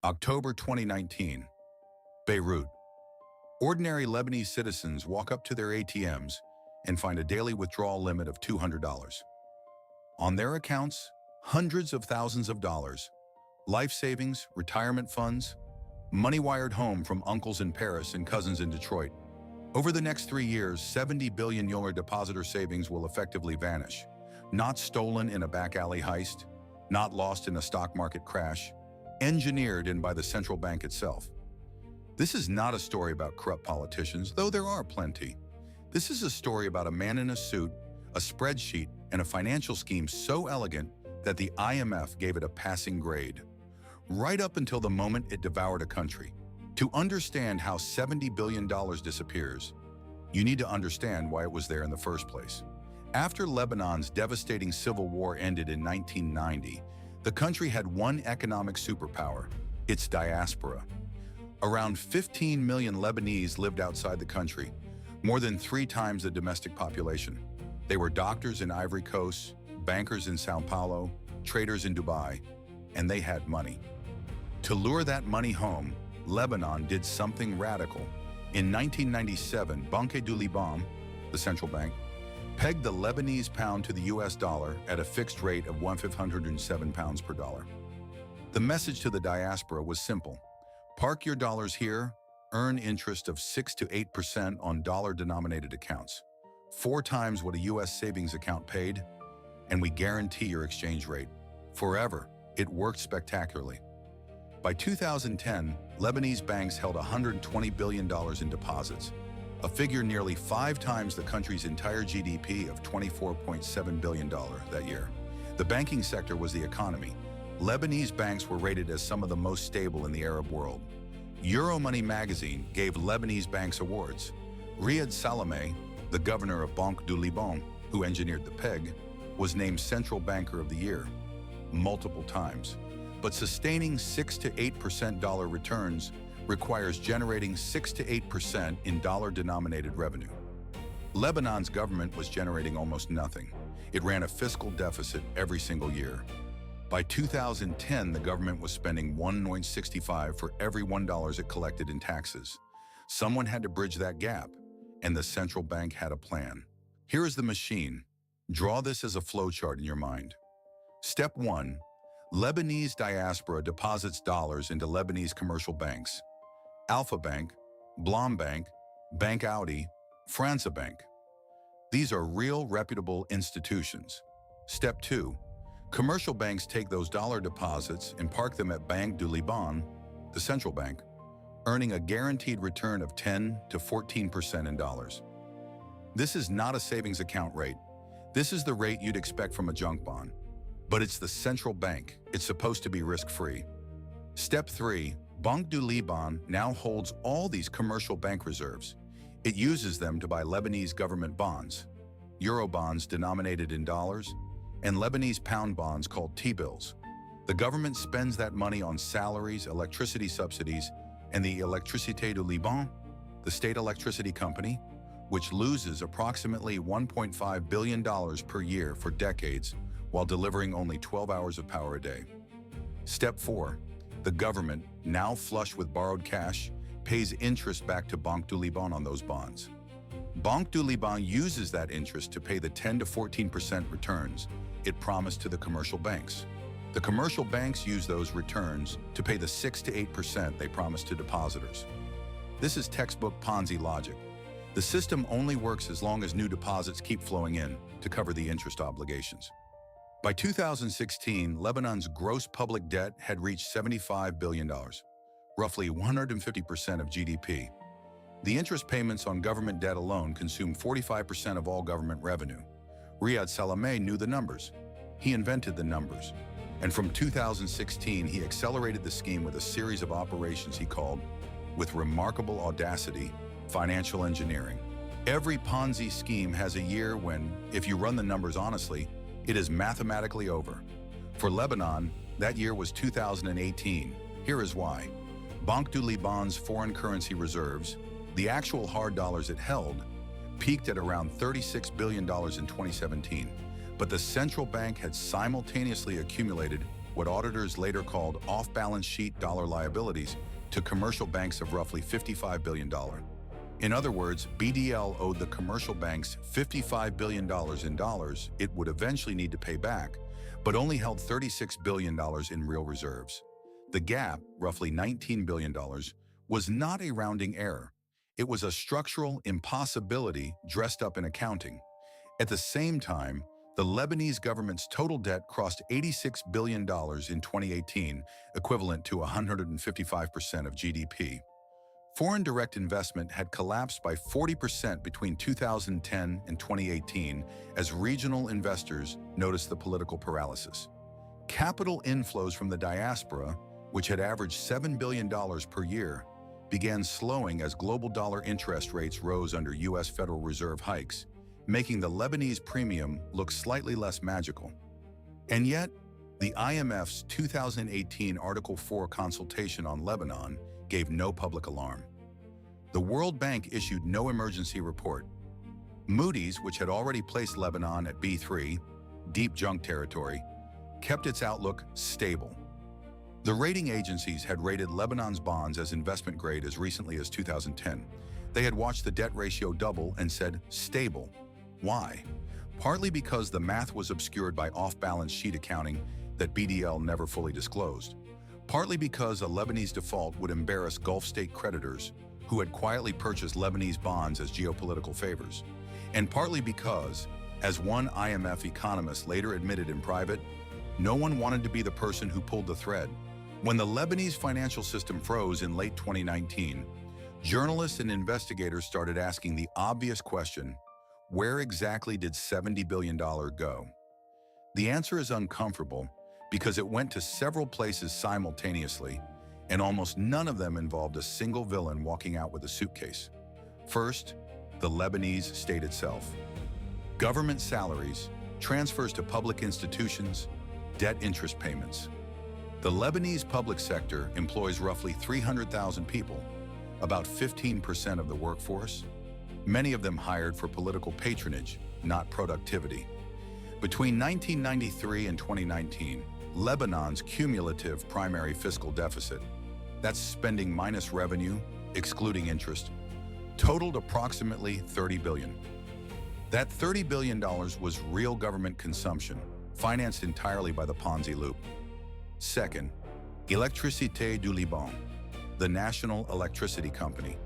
October 2019, Beirut. Ordinary Lebanese citizens walk up to their ATMs and find a daily withdrawal limit of $200. On their accounts, hundreds of thousands of dollars, life savings, retirement funds, money wired home from uncles in Paris and cousins in Detroit. Over the next 3 years, 70 billion euro depositor savings will effectively vanish, not stolen in a back alley heist, not lost in a stock market crash, engineered in by the central bank itself. This is not a story about corrupt politicians, though there are plenty. This is a story about a man in a suit, a spreadsheet, and a financial scheme so elegant that the IMF gave it a passing grade, right up until the moment it devoured a country. To understand how $70 billion disappears, you need to understand why it was there in the first place. After Lebanon's devastating civil war ended in 1990, the country had one economic superpower: its diaspora. Around 15 million Lebanese lived outside the country, more than 3 times the domestic population. They were doctors in Ivory Coast, bankers in Sao Paulo, traders in Dubai, and they had money. To lure that money home, Lebanon did something radical. In 1997, Banque du Liban, the central bank, pegged the Lebanese pound to the US dollar at a fixed rate of £107 per dollar. The message to the diaspora was simple: park your dollars here, earn interest of 6 to 8% on dollar-denominated accounts, 4 times what a US savings account paid, and we guarantee your exchange rate forever. It worked spectacularly. By 2010, Lebanese banks held $120 billion in deposits, a figure nearly 5 times the country's entire GDP of $24.7 billion that year. The banking sector was the economy. Lebanese banks were rated as some of the most stable in the Arab world. Euromoney magazine gave Lebanese banks awards. Riyad Salameh, the governor of Banque du Liban, who engineered the peg, was named Central Banker of the Year multiple times. But sustaining 6 to 8% dollar returns requires generating 6 to 8% in dollar-denominated revenue. Lebanon's government was generating almost nothing. It ran a fiscal deficit every single year. By 2010, the government was spending $1.65 for every $1 it collected in taxes. Someone had to bridge that gap, and the central bank had a plan. Here is the machine. Draw this as a flowchart in your mind. Step 1. Lebanese diaspora deposits dollars into Lebanese commercial banks: Alpha Bank, Blanc Bank, Bank Audi, Franza Bank. These are real, reputable institutions. Step 2. Commercial banks take those dollar deposits and park them at Banque du Liban, the central bank, earning a guaranteed return of 10 to 14% in dollars. This is not a savings account rate. This is the rate you'd expect from a junk bond. But it's the central bank. It's supposed to be risk-free. Step 3. Banque du Liban now holds all these commercial bank reserves. It uses them to buy Lebanese government bonds, Euro bonds denominated in dollars, and Lebanese pound bonds called T-bills. The government spends that money on salaries, electricity subsidies, and the Électricité du Liban, the state electricity company, which loses approximately $1.5 billion per year for decades while delivering only 12 hours of power a day. Step 4. The government, now flush with borrowed cash, pays interest back to Banque du Liban on those bonds. Banque du Liban uses that interest to pay the 10 to 14% returns it promised to the commercial banks. The commercial banks use those returns to pay the 6 to 8% they promised to depositors. This is textbook Ponzi logic. The system only works as long as new deposits keep flowing in to cover the interest obligations. By 2016, Lebanon's gross public debt had reached $75 billion, roughly 150% of GDP. The interest payments on government debt alone consume 45% of all government revenue. Riyad Salameh knew the numbers. He invented the numbers. And from 2016, he accelerated the scheme with a series of operations he called, with remarkable audacity, financial engineering. Every Ponzi scheme has a year when, if you run the numbers honestly, it is mathematically over. For Lebanon, that year was 2018. Here is why. Banque du Liban's foreign currency reserves, the actual hard dollars it held, peaked at around $36 billion in 2017. But the central bank had simultaneously accumulated what auditors later called off-balance sheet dollar liabilities to commercial banks of roughly $55 billion. In other words, BDL owed the commercial banks $55 billion in dollars it would eventually need to pay back, but only held $36 billion in real reserves. The gap, roughly $19 billion, was not a rounding error. It was a structural impossibility dressed up in accounting. At the same time, the Lebanese government's total debt crossed $86 billion in 2018, equivalent to 155% of GDP. Foreign direct investment had collapsed by 40% between 2010 and 2018 as regional investors noticed the political paralysis. Capital inflows from the diaspora, which had averaged $7 billion per year, began slowing as global dollar interest rates rose under U.S. Federal Reserve hikes, making the Lebanese premium look slightly less magical. And yet, the IMF's 2018 Article 4 consultation on Lebanon gave no public alarm. The World Bank issued no emergency report. Moody's, which had already placed Lebanon at B3, deep junk territory, kept its outlook stable. The rating agencies had rated Lebanon's bonds as investment grade as recently as 2010. They had watched the debt ratio double and said, stable. Why? Partly because the math was obscured by off-balance sheet accounting that BDL never fully disclosed. Partly because a Lebanese default would embarrass Gulf state creditors who had quietly purchased Lebanese bonds as geopolitical favors. And partly because, as one IMF economist later admitted in private, no one wanted to be the person who pulled the thread. When the Lebanese financial system froze in late 2019, journalists and investigators started asking the obvious question, where exactly did $70 billion go? The answer is uncomfortable because it went to several places simultaneously, and almost none of them involved a single villain walking out with a suitcase. First, the Lebanese state itself. Government salaries, transfers to public institutions, debt interest payments. The Lebanese public sector employs roughly 300,000 people, about 15% of the workforce, many of them hired for political patronage, not productivity. Between 1993 and 2019, Lebanon's cumulative primary fiscal deficit, that's spending minus revenue, excluding interest, totaled approximately $30 billion. That $30 billion was real government consumption, financed entirely by the Ponzi loop. Second, Électricité du Liban, the National Electricity Company.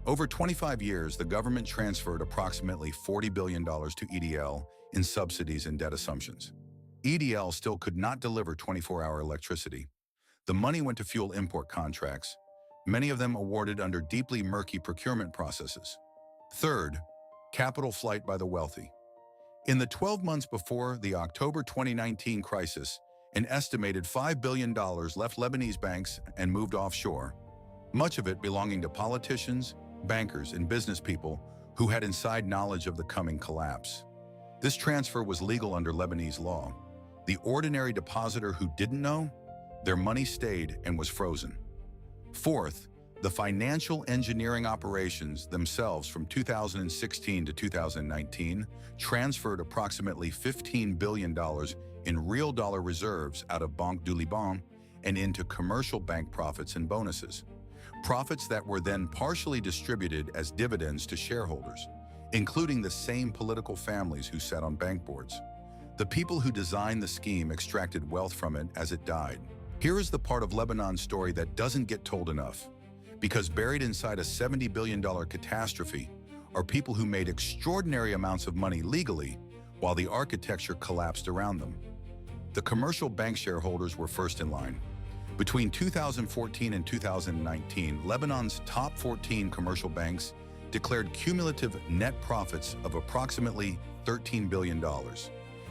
Over 25 years, the government transferred approximately $40 billion to EDL in subsidies and debt assumptions. EDL still could not deliver 24-hour electricity. The money went to fuel import contracts, many of them awarded under deeply murky procurement processes. Third, capital flight by the wealthy. In the 12 months before the October 2019 crisis, an estimated $5 billion left Lebanese banks and moved offshore, much of it belonging to politicians, bankers, and business people who had inside knowledge of the coming collapse. This transfer was legal under Lebanese law. The ordinary depositor who didn't know, their money stayed and was frozen. Fourth, the financial engineering operations themselves from 2016 to 2019 transferred approximately $15 billion in real dollar reserves out of Banque du Liban and into commercial bank profits and bonuses. Profits that were then partially distributed as dividends to shareholders, including the same political families who sat on bank boards. The people who designed the scheme extracted wealth from it as it died. Here is the part of Lebanon's story that doesn't get told enough, because buried inside a $70 billion catastrophe are people who made extraordinary amounts of money legally while the architecture collapsed around them. The commercial bank shareholders were first in line. Between 2014 and 2019, Lebanon's top 14 commercial banks declared cumulative net profits of approximately $13 billion.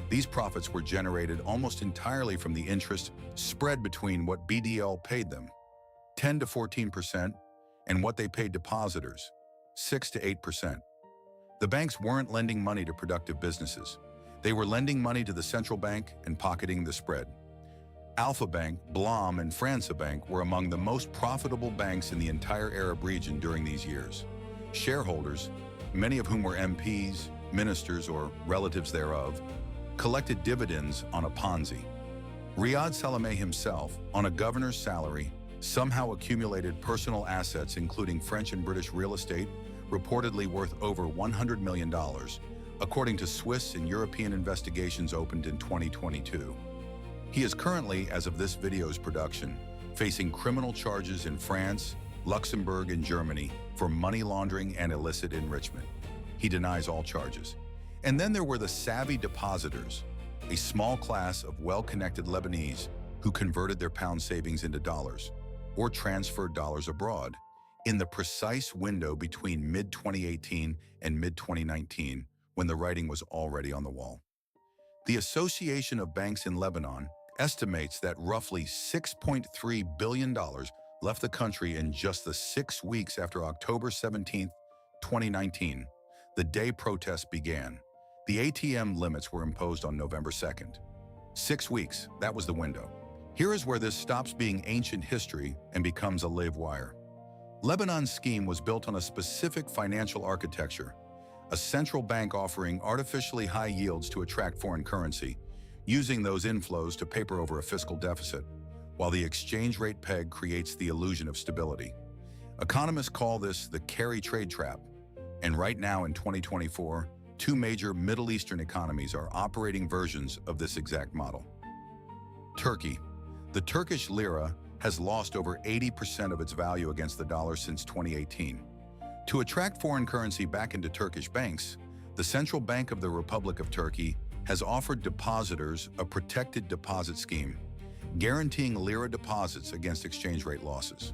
These profits were generated almost entirely from the interest spread between what BDL paid them, 10 to 14%, and what they paid depositors, 6 to 8%. The banks weren't lending money to productive businesses. They were lending money to the central bank and pocketing the spread. Alpha Bank, Blam, and França Bank were among the most profitable banks in the entire Arab region during these years. Shareholders, many of whom were MPs, ministers, or relatives thereof, collected dividends on a Ponzi. Riyad Salameh himself, on a governor's salary, somehow accumulated personal assets including French and British real estate, reportedly worth over $100 million, according to Swiss and European investigations opened in 2022. He is currently, as of this video's production, facing criminal charges in France, Luxembourg, and Germany for money laundering and illicit enrichment. He denies all charges. And then there were the savvy depositors, a small class of well-connected Lebanese who converted their pound savings into dollars or transferred dollars abroad in the precise window between mid-2018 and mid-2019 when the writing was already on the wall. The Association of Banks in Lebanon estimates that roughly $6.3 billion left the country in just the 6 weeks after October 17, 2019, the day protests began. The ATM limits were imposed on November 2nd. 6 weeks, that was the window. Here is where this stops being ancient history and becomes a live wire. Lebanon's scheme was built on a specific financial architecture, a central bank offering artificially high yields to attract foreign currency, using those inflows to paper over a fiscal deficit, while the exchange rate peg creates the illusion of stability. Economists call this the carry trade trap, and right now in 2024, 2 major Middle Eastern economies are operating versions of this exact model. Turkey. The Turkish lira has lost over 80% of its value against the dollar since 2018. To attract foreign currency back into Turkish banks, the Central Bank of the Republic of Turkey has offered depositors a protected deposit scheme, guaranteeing lira deposits against exchange rate losses.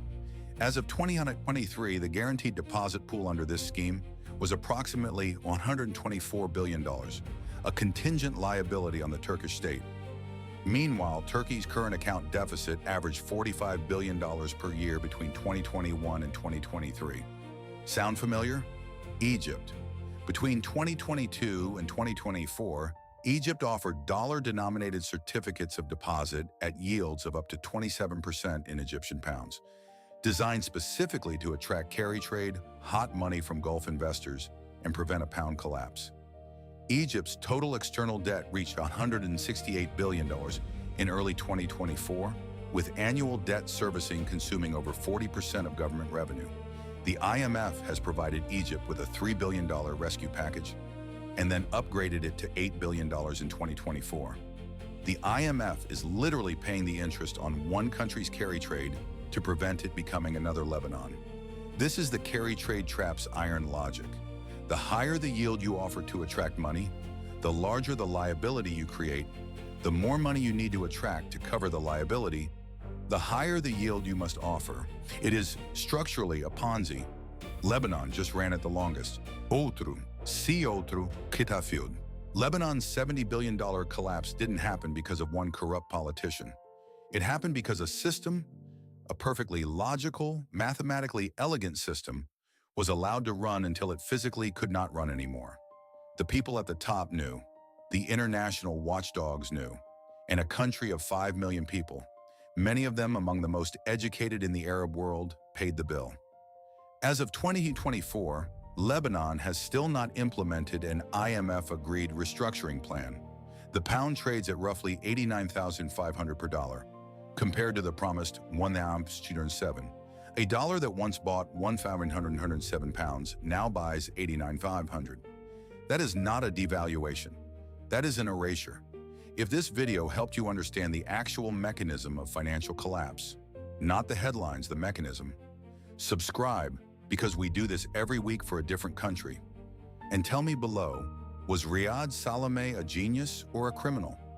As of 2023, the guaranteed deposit pool under this scheme was approximately $124 billion, a contingent liability on the Turkish state. Meanwhile, Turkey's current account deficit averaged $45 billion per year between 2021 and 2023. Sound familiar? Egypt. Between 2022 and 2024, Egypt offered dollar-denominated certificates of deposit at yields of up to 27% in Egyptian pounds, designed specifically to attract carry trade, hot money from Gulf investors, and prevent a pound collapse. Egypt's total external debt reached $168 billion in early 2024, with annual debt servicing consuming over 40% of government revenue. The IMF has provided Egypt with a $3 billion rescue package and then upgraded it to $8 billion in 2024. The IMF is literally paying the interest on one country's carry trade to prevent it becoming another Lebanon. This is the carry trade trap's iron logic. The higher the yield you offer to attract money, the larger the liability you create. The more money you need to attract to cover the liability, the higher the yield you must offer. It is structurally a Ponzi. Lebanon just ran it the longest. Lebanon's $70 billion collapse didn't happen because of one corrupt politician. It happened because a system, a perfectly logical, mathematically elegant system, was allowed to run until it physically could not run anymore. The people at the top knew, the international watchdogs knew, and a country of 5 million people, many of them among the most educated in the Arab world, paid the bill. As of 2024, Lebanon has still not implemented an IMF-agreed restructuring plan. The pound trades at roughly 89,500 per dollar, compared to the promised 1,707. A dollar that once bought 1,507 pounds now buys 89,500. That is not a devaluation. That is an erasure. If this video helped you understand the actual mechanism of financial collapse, not the headlines, the mechanism, subscribe, because we do this every week for a different country. And tell me below, was Riyad Salameh a genius or a criminal?